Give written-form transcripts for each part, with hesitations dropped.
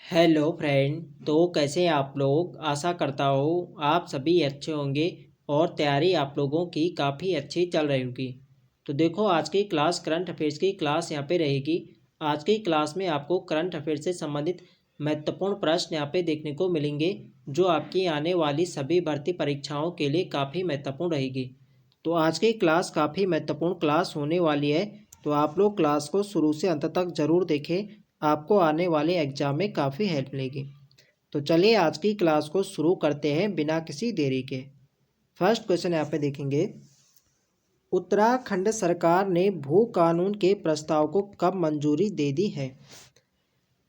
Hello friend. तो कैसे हैं आप लोग। आशा करता हूँ आप सभी अच्छे होंगे और तैयारी आप लोगों की काफ़ी अच्छी चल रही होगी। तो देखो, आज की क्लास करंट अफेयर्स की क्लास यहाँ पे रहेगी। आज की क्लास में आपको करंट अफेयर्स से संबंधित महत्वपूर्ण प्रश्न यहाँ पे देखने को मिलेंगे, जो आपकी आने वाली सभी भर्ती परीक्षाओं के लिए काफ़ी महत्वपूर्ण रहेगी। तो आज की क्लास काफ़ी महत्वपूर्ण क्लास होने वाली है, तो आप लोग क्लास को शुरू से अंत तक ज़रूर देखें। आपको आने वाले एग्जाम में काफ़ी हेल्प मिलेगी। तो चलिए आज की क्लास को शुरू करते हैं बिना किसी देरी के। फर्स्ट क्वेश्चन यहाँ पे देखेंगे, उत्तराखंड सरकार ने भू कानून के प्रस्ताव को कब मंजूरी दे दी है।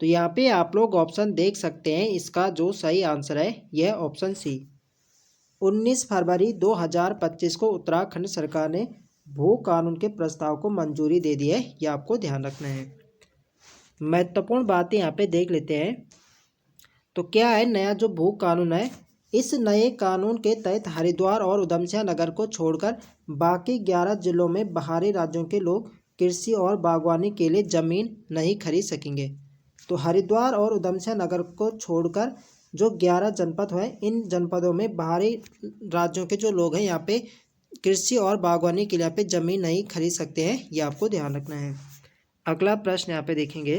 तो यहाँ पे आप लोग ऑप्शन देख सकते हैं। इसका जो सही आंसर है यह ऑप्शन सी, 19 फरवरी 2025 को उत्तराखंड सरकार ने भू कानून के प्रस्ताव को मंजूरी दे दी है। यह आपको ध्यान रखना है। महत्वपूर्ण बातें यहाँ पे देख लेते हैं। तो क्या है नया जो भू कानून है, इस नए कानून के तहत हरिद्वार और उधमसिंह नगर को छोड़कर बाकी 11 जिलों में बाहरी राज्यों के लोग कृषि और बागवानी के लिए ज़मीन नहीं खरीद सकेंगे। तो हरिद्वार और उधमसिंह नगर को छोड़कर जो 11 जनपद हैं, इन जनपदों में बाहरी राज्यों के जो लोग हैं यहाँ पे कृषि और बागवानी के लिए यहाँ पे ज़मीन नहीं खरीद सकते हैं। ये आपको ध्यान रखना है। अगला प्रश्न यहाँ पे देखेंगे,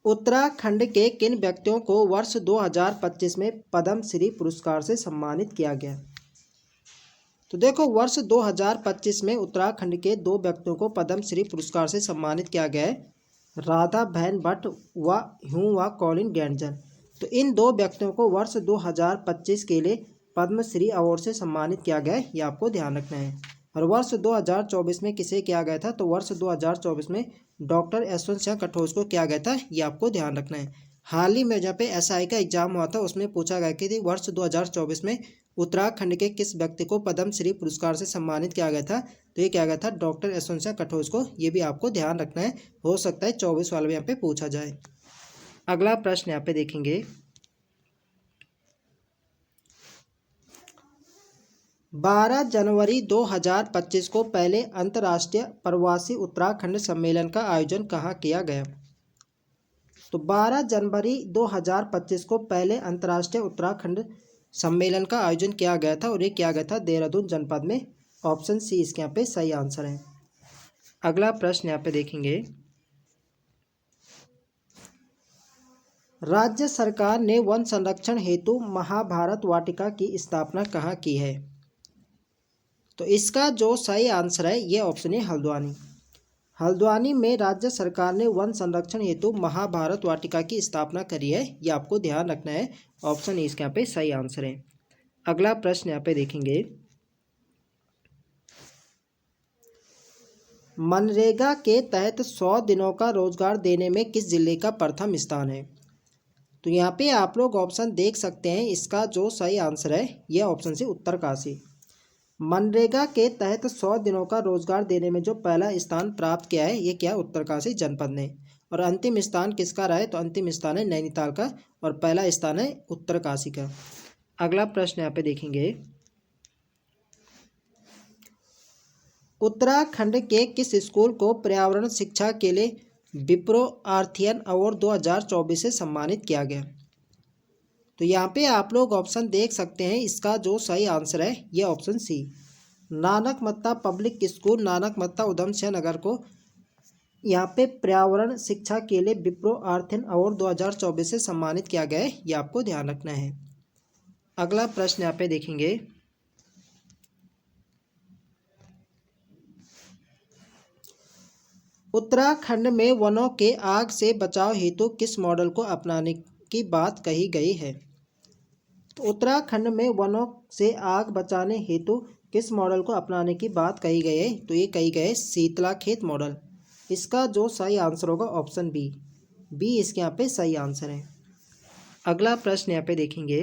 उत्तराखंड के किन व्यक्तियों को वर्ष 2025 में पद्म श्री पुरस्कार से सम्मानित किया गया। तो देखो, वर्ष 2025 में उत्तराखंड के 2 व्यक्तियों को पद्म श्री पुरस्कार से सम्मानित किया गया है, राधा बहन भट्ट व ह्यू व कॉलिन गैंडजन। तो इन 2 व्यक्तियों को वर्ष 2025 के लिए पद्मश्री अवार्ड से सम्मानित किया गया है। ये आपको ध्यान रखना है। और वर्ष 2024 में किसे किया गया था, तो वर्ष 2024 में डॉक्टर यशवंत सिंह कटोच को किया गया था। ये आपको ध्यान रखना है। हाल ही में जहाँ पे एसआई का एग्जाम हुआ था, उसमें पूछा गया कि वर्ष 2024 में उत्तराखंड के किस व्यक्ति को पद्मश्री पुरस्कार से सम्मानित किया गया था। तो ये किया गया था डॉक्टर यशवंत सिंह कटोच को। ये भी आपको ध्यान रखना है, हो सकता है 24 वाले में यहाँ पे पूछा जाए। अगला प्रश्न यहाँ पे देखेंगे, 12 जनवरी 2025 को पहले अंतर्राष्ट्रीय प्रवासी उत्तराखंड सम्मेलन का आयोजन कहाँ किया गया। तो 12 जनवरी 2025 को पहले अंतर्राष्ट्रीय उत्तराखंड सम्मेलन का आयोजन किया गया था, और ये किया गया था देहरादून जनपद में। ऑप्शन सी इसके यहाँ पे सही आंसर है। अगला प्रश्न यहाँ पे देखेंगे, राज्य सरकार ने वन संरक्षण हेतु महाभारत वाटिका की स्थापना कहाँ की है। तो इसका जो सही आंसर है ये ऑप्शन है हल्द्वानी। हल्द्वानी में राज्य सरकार ने वन संरक्षण हेतु महाभारत वाटिका की स्थापना करी है। ये आपको ध्यान रखना है। ऑप्शन ए इसके यहाँ पे सही आंसर है। अगला प्रश्न यहाँ पे देखेंगे, मनरेगा के तहत 100 दिनों का रोजगार देने में किस जिले का प्रथम स्थान है। तो यहाँ पे आप लोग ऑप्शन देख सकते हैं। इसका जो सही आंसर है यह ऑप्शन से उत्तरकाशी। मनरेगा के तहत 100 दिनों का रोजगार देने में जो पहला स्थान प्राप्त किया है, ये क्या उत्तरकाशी जनपद ने। और अंतिम स्थान किसका रहा है, तो अंतिम स्थान है नैनीताल का, और पहला स्थान है उत्तरकाशी का। अगला प्रश्न यहाँ पे देखेंगे, उत्तराखंड के किस स्कूल को पर्यावरण शिक्षा के लिए विप्रो आर्थियन अवार्ड 2024 से सम्मानित किया गया। तो यहाँ पे आप लोग ऑप्शन देख सकते हैं। इसका जो सही आंसर है ये option C, Nanak Matta public school Nanak Matta Udham Singh Nagar को यहाँ पे पर्यावरण शिक्षा के लिए विप्रो आर्थियन अवार्ड 2024 से सम्मानित किया गया है। ये आपको ध्यान रखना है। अगला प्रश्न यहाँ पे देखेंगे, उत्तराखंड में वनों के आग से बचाव हेतु किस मॉडल को अपनाने की बात कही गई है। तो उत्तराखंड में वनों से आग बचाने हेतु किस मॉडल को अपनाने की बात कही गई है। तो ये कही गई है शीतला खेत मॉडल। इसका जो सही आंसर होगा ऑप्शन बी, बी इसके यहाँ पे सही आंसर है। अगला प्रश्न यहाँ पे देखेंगे,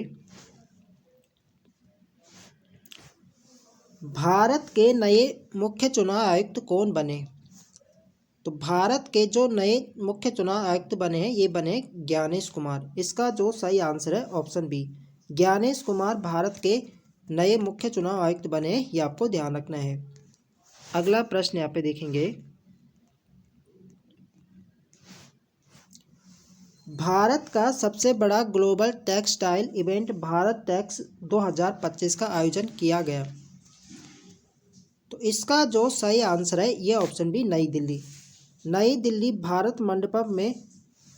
भारत के नए मुख्य चुनाव आयुक्त कौन बने। तो भारत के जो नए मुख्य चुनाव आयुक्त बने हैं ये बने ज्ञानेश कुमार। इसका जो सही आंसर है ऑप्शन बी, ज्ञानेश कुमार भारत के नए मुख्य चुनाव आयुक्त बने हैं। ये आपको ध्यान रखना है। अगला प्रश्न यहाँ पे देखेंगे, भारत का सबसे बड़ा global textile event Bharat Tex 2025 का आयोजन किया गया। तो इसका जो सही आंसर है ये ऑप्शन बी नई दिल्ली। नई दिल्ली भारत मंडपम में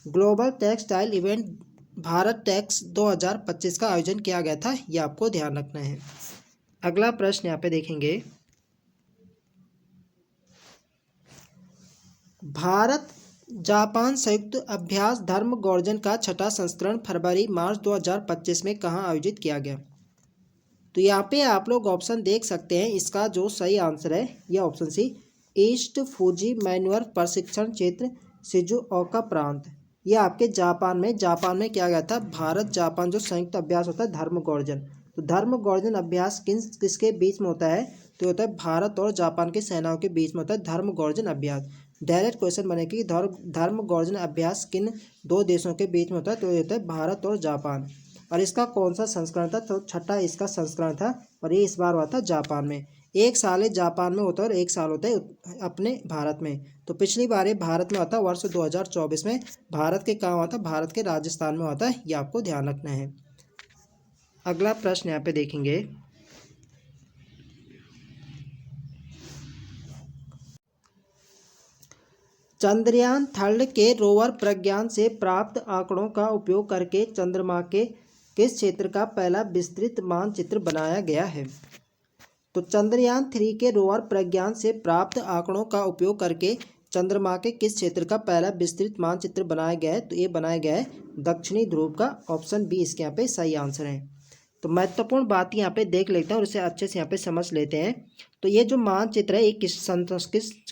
global textile event Bharat Tex 2025 का आयोजन किया गया था, ये आपको ध्यान रखना है। अगला प्रश्न यहाँ पे देखेंगे, भारत जापान संयुक्त अभ्यास धर्म गौर्जन का छठा संस्करण फरवरी मार्च 2025 में कहाँ आयोजित किया गया। तो यहाँ पे आप लोग ऑप्शन देख सकते हैं, इसका जो सही आंसर है यह option C east Fuji manoeuvre प्रशिक्षण क्षेत्र शिजुओका प्रांत, यह आपके जापान में किया गया था। भारत जापान जो संयुक्त अभ्यास होता है धर्म गौर्जन, तो धर्म गौर्जन अभ्यास किसके बीच में होता है, तो होता है भारत और जापान की सेनाओं के बीच में होता है धर्म गौर्जन अभ्यास। डायरेक्ट क्वेश्चन बनेगा कि धर्म गौर्जन अभ्यास किन दो देशों के बीच में होता है, तो ये होता है भारत और जापान। और इसका कौन सा संस्करण था, तो छठा इसका संस्करण था और ये इस बार हुआ था जापान में। एक साल जापान में होता है और एक साल होता है अपने भारत में। तो पिछली बार ये भारत में होता है, वर्ष 2024 में भारत के कहाँ हुआ था, भारत के राजस्थान में होता है, ये आपको ध्यान रखना है। अगला प्रश्न यहाँ पे देखेंगे, चंद्रयान थर्ड के रोवर प्रज्ञान से प्राप्त आंकड़ों का उपयोग करके चंद्रमा के किस क्षेत्र का पहला विस्तृत मानचित्र बनाया गया है। तो चंद्रयान 3 के रोवर प्रज्ञान से प्राप्त आंकड़ों का उपयोग करके चंद्रमा के किस क्षेत्र का पहला विस्तृत मानचित्र बनाया गया है, तो ये बनाया गया है दक्षिणी ध्रुव का, ऑप्शन बी इसके यहाँ पे सही आंसर है। तो महत्वपूर्ण बात यहाँ पे देख लेते हैं और इसे अच्छे से यहाँ पे समझ लेते हैं। तो ये जो मानचित्र है ये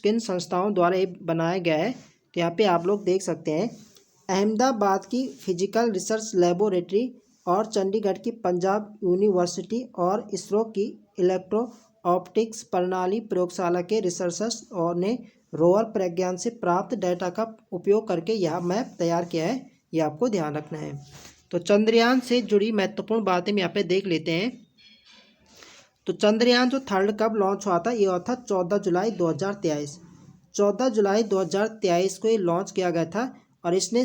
किन संस्थाओं द्वारा ये बनाया गया है, तो यहाँ पे आप लोग देख सकते हैं अहमदाबाद की फिजिकल रिसर्च लेबोरेटरी और चंडीगढ़ की पंजाब यूनिवर्सिटी और इसरो की इलेक्ट्रो ऑप्टिक्स प्रणाली प्रयोगशाला के रिसर्चर्स और ने रोवर प्रज्ञान से प्राप्त डेटा का उपयोग करके यह मैप तैयार किया है, यह आपको ध्यान रखना है। तो चंद्रयान से जुड़ी महत्वपूर्ण बातें यहाँ पे देख लेते हैं। तो चंद्रयान जो थर्ड कब लॉन्च हुआ था, ये हुआ था 14 जुलाई 2023। 14 जुलाई 2023 को ये लॉन्च किया गया था और इसने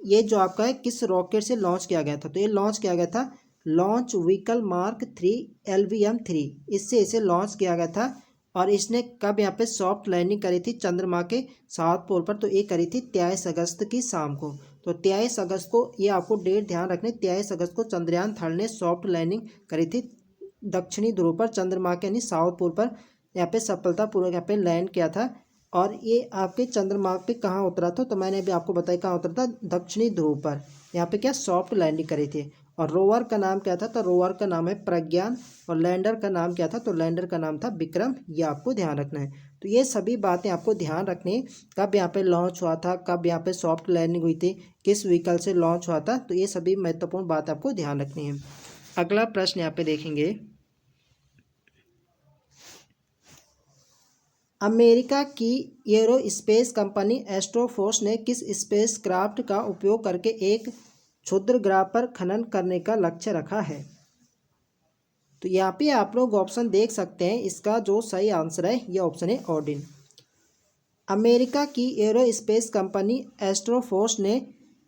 ये जो आपका है किस रॉकेट से लॉन्च किया गया था, तो ये लॉन्च किया गया था लॉन्च व्हीकल मार्क 3 LVM-3, इससे इसे लॉन्च किया गया था। और इसने कब यहाँ पे सॉफ्ट लैंडिंग करी थी चंद्रमा के साउथ पोल पर, तो ये करी थी 23 अगस्त की शाम को। तो 23 अगस्त को, ये आपको डेट ध्यान रखने, 23 अगस्त को चंद्रयान थर्ड ने सॉफ्ट लैंडिंग करी थी दक्षिणी ध्रुव पर, चंद्रमा के यानी साउथ पोल पर यहाँ पे सफलतापूर्वक यहाँ पे लैंड किया था। और ये आपके चंद्रमा पे कहाँ उतरा था, तो मैंने अभी आपको बताया कहाँ उतरा था, दक्षिणी ध्रुव पर। यहाँ पे क्या सॉफ्ट लैंडिंग करी थी। और रोवर का नाम क्या था, तो रोवर का नाम है प्रज्ञान और लैंडर का नाम क्या था, तो लैंडर का नाम था विक्रम, ये आपको ध्यान रखना है। तो ये सभी बातें आपको ध्यान रखनी, कब यहाँ पे लॉन्च हुआ था, कब यहाँ पे सॉफ्ट लैंडिंग हुई थी, किस व्हीकल से लॉन्च हुआ था, तो ये सभी महत्वपूर्ण बात आपको ध्यान रखनी है। अगला प्रश्न यहाँ पे देखेंगे, अमेरिका की एरोस्पेस कंपनी एस्ट्रोफोर्स ने किस स्पेस क्राफ्ट का उपयोग करके एक क्षुद्र ग्रह पर खनन करने का लक्ष्य रखा है। तो यहाँ पे आप लोग ऑप्शन देख सकते हैं, इसका जो सही आंसर है यह ऑप्शन है ओडिन। अमेरिका की एरोस्पेस कंपनी एस्ट्रोफोर्स ने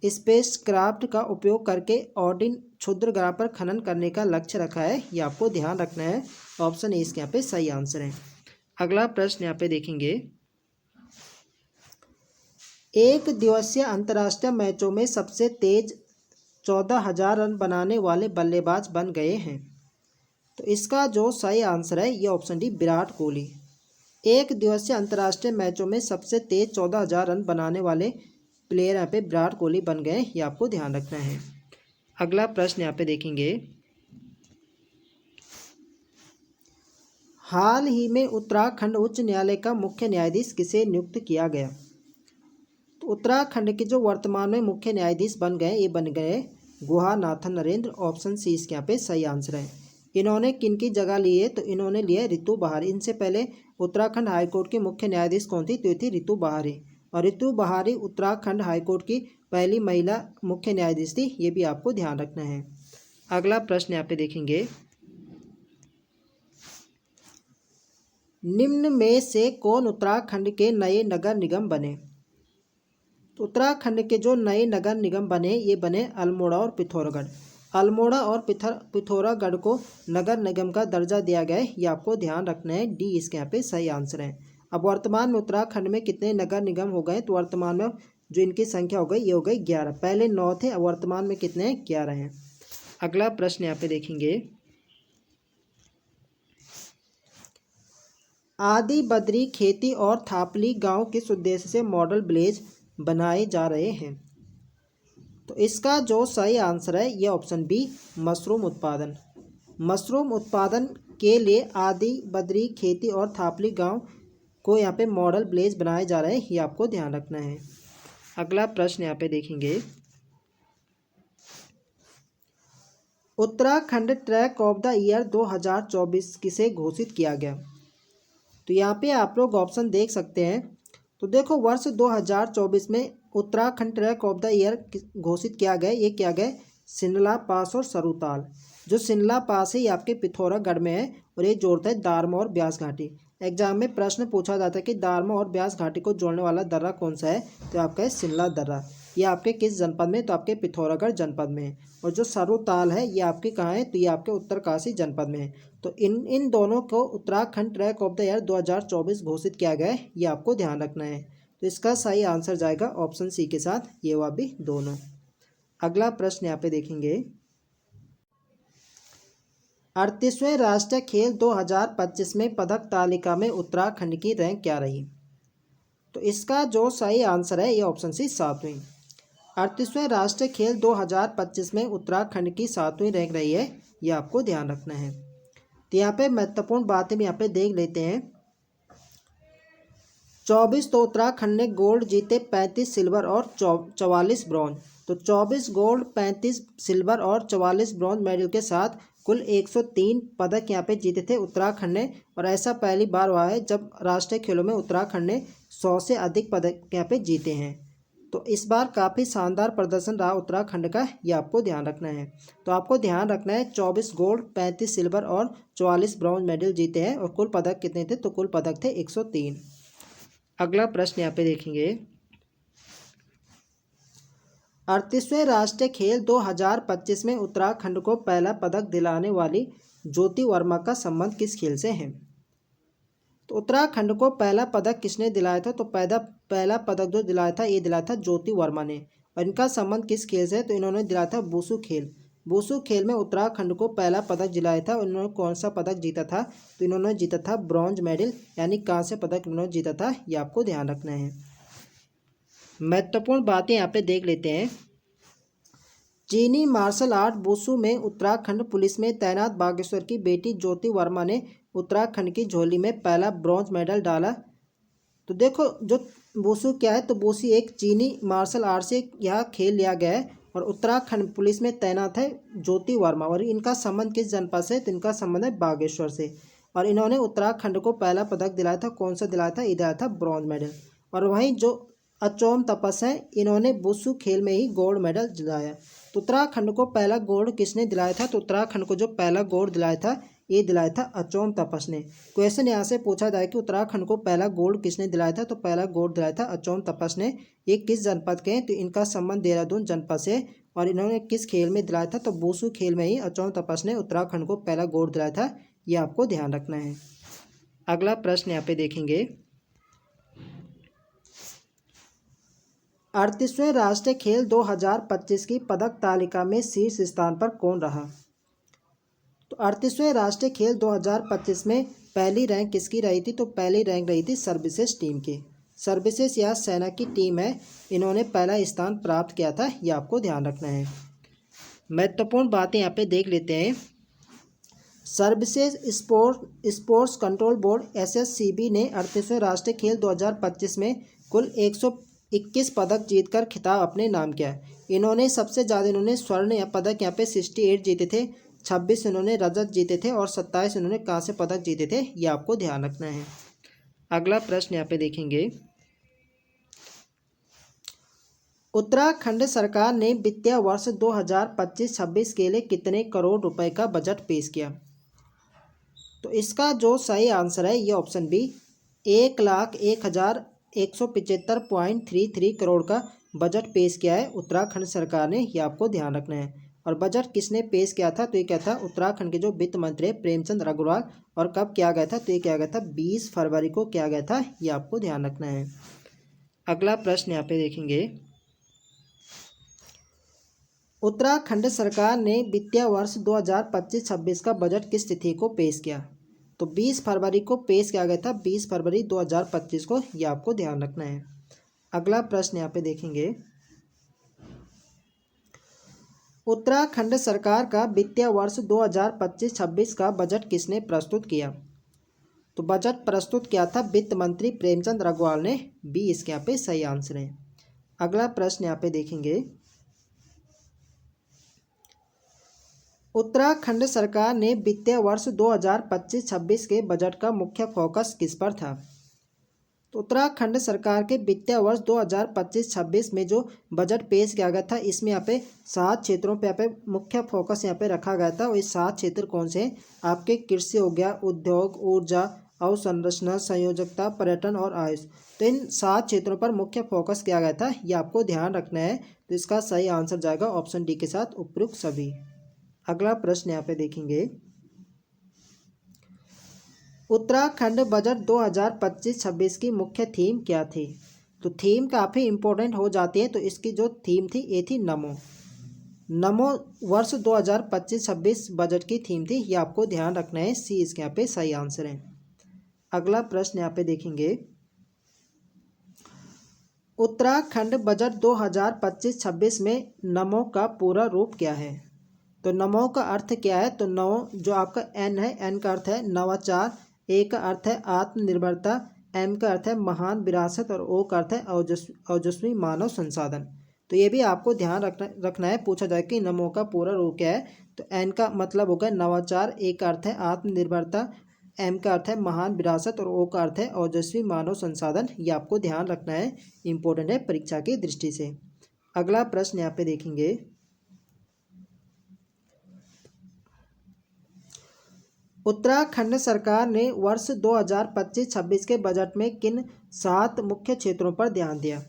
स्पेस क्राफ्ट का उपयोग करके ओडिन क्षुद्र ग्रह पर खनन करने का लक्ष्य रखा है, यह आपको ध्यान रखना है, ऑप्शन ए इसके यहाँ पे सही आंसर है। अगला प्रश्न यहाँ पे देखेंगे, एक दिवसीय अंतर्राष्ट्रीय मैचों में सबसे तेज 14,000 रन बनाने वाले बल्लेबाज बन गए हैं। तो इसका जो सही आंसर है ये ऑप्शन डी विराट कोहली। एक दिवसीय अंतर्राष्ट्रीय मैचों में सबसे तेज 14,000 रन बनाने वाले प्लेयर यहाँ पे विराट कोहली बन गए, ये आपको ध्यान रखना है। अगला प्रश्न यहाँ पे देखेंगे, हाल ही में उत्तराखंड उच्च न्यायालय का मुख्य न्यायाधीश किसे नियुक्त किया गया। तो उत्तराखंड के जो वर्तमान में मुख्य न्यायाधीश बन गए, ये बन गए गुहानाथन नरेंद्र, ऑप्शन सी इसके यहाँ पे सही आंसर है। इन्होंने किन की जगह ली है, तो इन्होंने लिए रितु बहारी। इनसे पहले उत्तराखंड हाईकोर्ट की मुख्य न्यायाधीश कौन थी, तो ये थी रितु बहारी। और रितु बहारी उत्तराखंड हाईकोर्ट की पहली महिला मुख्य न्यायाधीश थी, ये भी आपको ध्यान रखना है। अगला प्रश्न यहाँ पे देखेंगे, निम्न में से कौन उत्तराखंड के नए नगर निगम बने। तो तो उत्तराखंड के जो नए नगर निगम बने ये बने अल्मोड़ा और पिथौरागढ़। अल्मोड़ा और पिथौरागढ़ को नगर निगम का दर्जा दिया गया है, ये आपको ध्यान रखना है। डी इसके यहाँ पे सही आंसर है। अब वर्तमान में उत्तराखंड में कितने नगर निगम हो गए? तो वर्तमान में जो इनकी संख्या हो गई ये हो गई 11। पहले 9 थे, अब वर्तमान में कितने हैं? 11 हैं। अगला प्रश्न यहाँ पे देखेंगे, आदि बद्री खेती और थापली गांव किस उद्देश्य से मॉडल विलेज बनाए जा रहे हैं? तो इसका जो सही आंसर है ये ऑप्शन बी, मशरूम उत्पादन। मशरूम उत्पादन के लिए आदि बद्री खेती और थापली गांव को यहाँ पे मॉडल विलेज बनाए जा रहे हैं, ये आपको ध्यान रखना है। अगला प्रश्न यहाँ पे देखेंगे, Uttarakhand track of the year 2024 किसे घोषित किया गया? तो यहाँ पे आप लोग ऑप्शन देख सकते हैं। तो देखो, वर्ष 2024 में Uttarakhand track of the year घोषित किया गया, ये क्या गया? सिनला पास और सरुताल। जो सिनला पास है ये आपके पिथौरागढ़ में है और ये जोड़ता है दारमा और ब्यास घाटी। एग्जाम में प्रश्न पूछा जाता है कि दारमा और ब्यास घाटी को जोड़ने वाला दर्रा कौन सा है? तो आपका है सिनला दर्रा। ये आपके किस जनपद में? तो आपके पिथौरागढ़ जनपद में है। और जो सरुताल है ये आपके कहाँ है? तो ये आपके उत्तरकाशी जनपद में है। तो इन दोनों को Uttarakhand track of the year 2024 घोषित किया गया है, ये आपको ध्यान रखना है। तो इसका सही आंसर जाएगा ऑप्शन सी के साथ, ये वह भी दोनों। अगला प्रश्न यहाँ पे देखेंगे, 38वें राष्ट्रीय खेल 2025 में पदक तालिका में उत्तराखंड की रैंक क्या रही? तो इसका जो सही आंसर है ये ऑप्शन सी, 7वीं। 38वें राष्ट्रीय खेल 2025 में उत्तराखंड की 7वीं रैंक रही है, ये आपको ध्यान रखना है। तो यहाँ पे महत्वपूर्ण बातें भी यहाँ पे देख लेते हैं। 24 तो उत्तराखंड ने गोल्ड जीते, 35 सिल्वर और 44 ब्रॉन्ज। तो 24 गोल्ड, 35 सिल्वर और 44 ब्रॉन्ज मेडल के साथ कुल 103 पदक यहाँ पे जीते थे उत्तराखंड ने। और ऐसा पहली बार हुआ है जब राष्ट्रीय खेलों में उत्तराखंड ने 100 से अधिक पदक यहाँ पे जीते हैं। तो इस बार काफ़ी शानदार प्रदर्शन रहा उत्तराखंड का, ये आपको ध्यान रखना है। तो आपको ध्यान रखना है 24 गोल्ड, 35 सिल्वर और 44 ब्रॉन्ज मेडल जीते हैं। और कुल पदक कितने थे? तो कुल पदक थे 103। अगला प्रश्न यहाँ पे देखेंगे, 38वें राष्ट्रीय खेल 2025 में उत्तराखंड को पहला पदक दिलाने वाली ज्योति वर्मा का संबंध किस खेल से है? तो उत्तराखंड को पहला पदक किसने दिलाया था? तो पहला पदक जो दिलाया था ये दिलाया था ज्योति वर्मा ने। और इनका संबंध किस खेल से है? तो इन्होंने दिलाया था वुशु खेल। वुशु खेल में उत्तराखंड को पहला पदक दिलाया था। और इन्होंने कौन सा पदक जीता था? तो इन्होंने जीता था ब्रॉन्ज मेडल, यानी कांस्य पदक इन्होंने जीता था, ये आपको ध्यान रखना है। महत्वपूर्ण बातें यहाँ पे देख लेते हैं। चीनी मार्शल आर्ट वुशु में उत्तराखंड पुलिस में तैनात बागेश्वर की बेटी ज्योति वर्मा ने उत्तराखंड की झोली में पहला ब्रॉन्ज मेडल डाला। तो देखो, जो वुशु क्या है? तो वुशु एक चीनी मार्शल आर्ट से यह खेल लिया गया है। और उत्तराखंड पुलिस में तैनात है ज्योति वर्मा। और इनका संबंध किस जनपद से? तो इनका संबंध है बागेश्वर से। और इन्होंने उत्तराखंड को पहला पदक दिलाया था। कौन सा दिलाया था? ये दिलाया था ब्रॉन्ज मेडल। और वहीं जो अचोम तपस है, इन्होंने वुशु खेल में ही गोल्ड मेडल दिलाया। तो उत्तराखंड को पहला गोल्ड किसने दिलाया था? तो उत्तराखंड को जो पहला गोल्ड दिलाया था ये दिलाया था अचोम तपस ने। क्वेश्चन यहाँ से पूछा जाए कि उत्तराखंड को पहला गोल्ड किसने दिलाया था? तो पहला गोल्ड दिलाया था अचोम तपस ने। ये किस जनपद के हैं? तो इनका संबंध देहरादून जनपद से। और इन्होंने किस खेल में दिलाया था? तो वुशु खेल में ही अचोम तपस ने उत्तराखंड को पहला गोल्ड दिलाया था, ये आपको ध्यान रखना है। अगला प्रश्न यहाँ पे देखेंगे, 38वें राष्ट्रीय खेल 2025 की पदक तालिका में शीर्ष स्थान पर कौन रहा? तो 38वें राष्ट्रीय खेल 2025 में पहली रैंक किसकी रही थी? तो पहली रैंक रही थी सर्विसेज टीम की। सर्विसेज या सेना की टीम है, इन्होंने पहला स्थान प्राप्त किया था, ये आपको ध्यान रखना है। महत्वपूर्ण बातें यहाँ पे देख लेते हैं। Services sports control board SSCB ने 38वें राष्ट्रीय खेल 2025 में कुल 121 पदक जीतकर खिताब अपने नाम किया। इन्होंने सबसे ज़्यादा स्वर्ण या पदक यहाँ पे 68 जीते थे, 26 इन्होंने रजत जीते थे और 27 इन्होंने कांस्य पदक जीते थे, ये आपको ध्यान रखना है। अगला प्रश्न यहाँ पे देखेंगे, उत्तराखंड सरकार ने वित्तीय वर्ष 2025-26 के लिए कितने करोड़ रुपए का बजट पेश किया? तो इसका जो सही आंसर है ये ऑप्शन बी, 1,01,000 175.33 करोड़ का बजट पेश किया है उत्तराखंड सरकार ने, ये आपको ध्यान रखना है। और बजट किसने पेश किया था, तो ये क्या था, उत्तराखंड के जो वित्त मंत्री है प्रेमचंद अग्रवाल। और कब किया गया था, तो ये किया गया था 20 फरवरी को किया गया था, ये आपको ध्यान रखना है। अगला प्रश्न यहाँ पे देखेंगे, उत्तराखंड सरकार ने वित्तीय वर्ष 2025-26 का बजट किस तिथि को पेश किया, तो 20 फरवरी को पेश किया गया था, 20 फरवरी 2025 को, ये आपको ध्यान रखना है। अगला प्रश्न यहाँ पे देखेंगे, उत्तराखंड सरकार का वित्तीय वर्ष 2025-26 का बजट किसने प्रस्तुत किया, तो बजट प्रस्तुत किया था वित्त मंत्री प्रेमचंद अग्रवाल ने, बी इसके यहाँ पे सही आंसर है। अगला प्रश्न यहाँ पे देखेंगे, उत्तराखंड सरकार ने वित्तीय वर्ष 2025-26 के बजट का मुख्य फोकस किस पर था, तो उत्तराखंड सरकार के वित्तीय वर्ष 2025-26 में जो बजट पेश किया गया था, इसमें यहाँ पे 7 क्षेत्रों पे यहाँ पे मुख्य फोकस यहाँ पे रखा गया था। और ये 7 क्षेत्र कौन से हैं, आपके कृषि हो गया, उद्योग, ऊर्जा, अवसंरचना, संयोजकता, पर्यटन और आयुष। तो इन 7 क्षेत्रों पर मुख्य फोकस किया गया था, ये आपको ध्यान रखना है। तो इसका सही आंसर जाएगा ऑप्शन डी के साथ उपयुक्त सभी। अगला प्रश्न यहाँ पे देखेंगे, उत्तराखंड बजट 2025-26 की मुख्य थीम क्या थी, तो थीम काफ़ी इंपॉर्टेंट हो जाती है। तो इसकी जो थीम थी ये थी नमो। नमो वर्ष 2025-26 बजट की थीम थी, ये आपको ध्यान रखना है, सी इसके यहाँ पे सही आंसर है। अगला प्रश्न यहाँ पे देखेंगे, उत्तराखंड बजट 2025-26 में नमो का पूरा रूप क्या है, तो नमो का अर्थ क्या है, तो नमो जो आपका एन है, एन का अर्थ है नवाचार, ए का अर्थ है आत्मनिर्भरता, एम का अर्थ है महान विरासत और ओ का अर्थ है ओजस्वी मानव संसाधन। तो ये भी आपको ध्यान रखना है, पूछा जाए कि नमो का पूरा रूप क्या है। तो एन का मतलब होगा नवाचार, ए का अर्थ है आत्मनिर्भरता, एम का अर्थ है महान विरासत और ओ का अर्थ है ओजस्वी मानव संसाधन। ये आपको ध्यान रखना है, इंपॉर्टेंट है परीक्षा की दृष्टि से। अगला प्रश्न यहाँ पे देखेंगे, उत्तराखंड सरकार ने वर्ष 2025-26 के बजट में किन 7 मुख्य क्षेत्रों पर ध्यान दिया,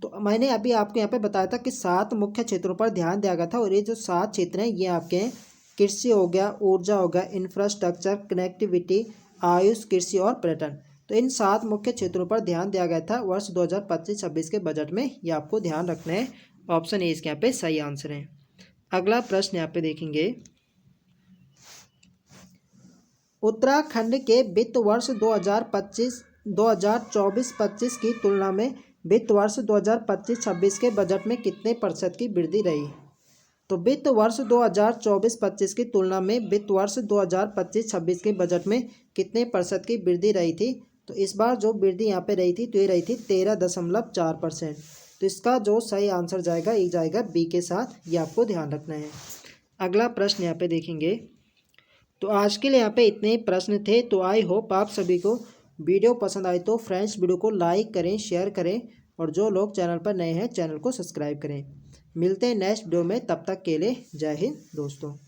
तो मैंने अभी आपको यहाँ पे बताया था कि 7 मुख्य क्षेत्रों पर ध्यान दिया गया था। और ये जो 7 क्षेत्र हैं ये आपके हैं, कृषि हो गया, ऊर्जा हो गया, इंफ्रास्ट्रक्चर, कनेक्टिविटी, आयुष, कृषि और पर्यटन। तो इन 7 मुख्य क्षेत्रों पर ध्यान दिया गया था वर्ष 2025-26 के बजट में, ये आपको ध्यान रखना है। ऑप्शन ए इसके यहाँ पे सही आंसर है। अगला प्रश्न यहाँ पे देखेंगे, उत्तराखंड के वित्त वर्ष 2024-25 की तुलना में वित्त वर्ष 2025-26 के बजट में कितने % की वृद्धि रही, तो वित्त वर्ष 2024-25 की तुलना में वित्त वर्ष 2025-26 के बजट में कितने % की वृद्धि रही थी, तो इस बार जो वृद्धि यहाँ पे रही थी तो ये रही थी 13.4%। तो इसका जो सही आंसर जाएगा ये जाएगा बी के साथ, ये आपको ध्यान रखना है। अगला प्रश्न यहाँ पे देखेंगे, तो आज के लिए यहाँ पे इतने ही प्रश्न थे। तो आई होप आप सभी को वीडियो पसंद आए तो फ्रेंड्स वीडियो को लाइक करें, शेयर करें और जो लोग चैनल पर नए हैं चैनल को सब्सक्राइब करें। मिलते हैं नेक्स्ट वीडियो में, तब तक के लिए जय हिंद दोस्तों।